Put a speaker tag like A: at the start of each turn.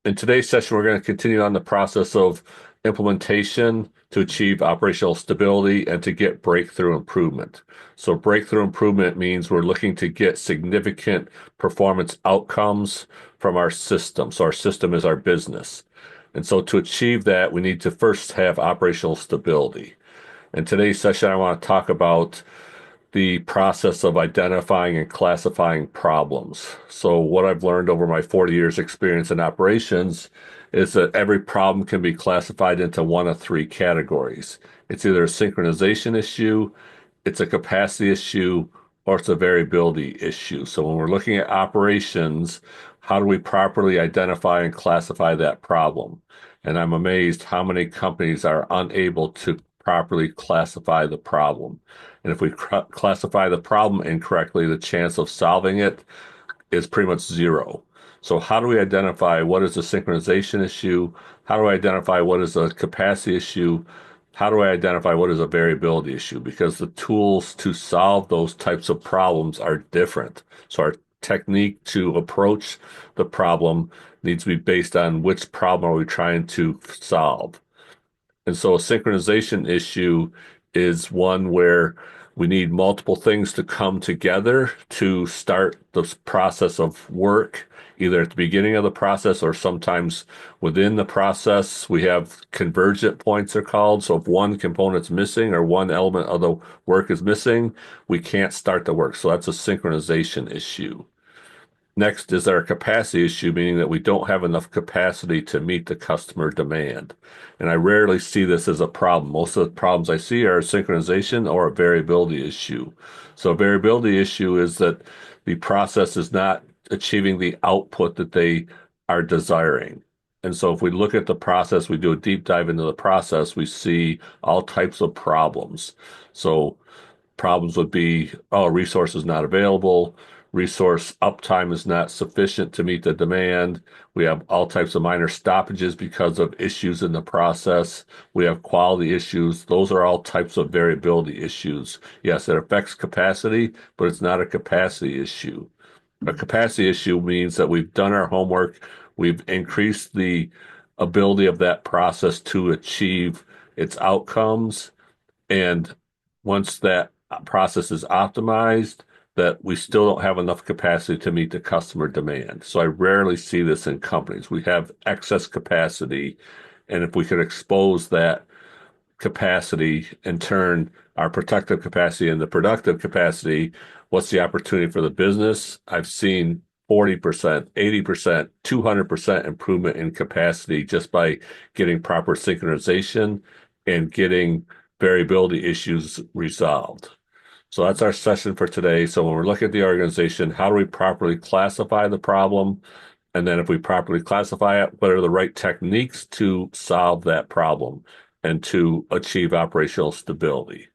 A: In today's session, we're going to continue on the process of implementation to achieve operational stability and to get breakthrough improvement. So breakthrough improvement means we're looking to get significant performance outcomes from our system. So our system is our business. And so to achieve that, we need to first have operational stability. In today's session, I want to talk about the process of identifying and classifying problems. So what I've learned over my 40 years experience in operations is that every problem can be classified into one of three categories. It's either a synchronization issue, it's a capacity issue, or it's a variability issue. So when we're looking at operations, how do we properly identify and classify that problem? And I'm amazed how many companies are unable to properly classify the problem. And if we classify the problem incorrectly, the chance of solving it is pretty much zero. So how do we identify what is a synchronization issue? How do I identify what is a capacity issue? How do I identify what is a variability issue? Because the tools to solve those types of problems are different. So our technique to approach the problem needs to be based on which problem are we trying to solve. And so a synchronization issue is one where we need multiple things to come together to start the process of work, either at the beginning of the process or sometimes within the process. We have convergent points, they're called. So if one component's missing or one element of the work is missing, we can't start the work. So that's a synchronization issue. Next is our capacity issue, meaning that we don't have enough capacity to meet the customer demand. And I rarely see this as a problem. Most of the problems I see are a synchronization or a variability issue. So a variability issue is that the process is not achieving the output that they are desiring. And so if we look at the process, we do a deep dive into the process, we see all types of problems. So problems would be, oh, resource is not available. Resource uptime is not sufficient to meet the demand. We have all types of minor stoppages because of issues in the process. We have quality issues. Those are all types of variability issues. Yes, it affects capacity, but it's not a capacity issue. A capacity issue means that we've done our homework, we've increased the ability of that process to achieve its outcomes, and once that process is optimized, that we still don't have enough capacity to meet the customer demand. So I rarely see this in companies. We have excess capacity, and if we could expose that capacity and turn our protective capacity into productive capacity, what's the opportunity for the business? I've seen 40%, 80%, 200% improvement in capacity just by getting proper synchronization and getting variability issues resolved. So that's our session for today. So when we're looking at the organization, how do we properly classify the problem? And then if we properly classify it, what are the right techniques to solve that problem and to achieve operational stability?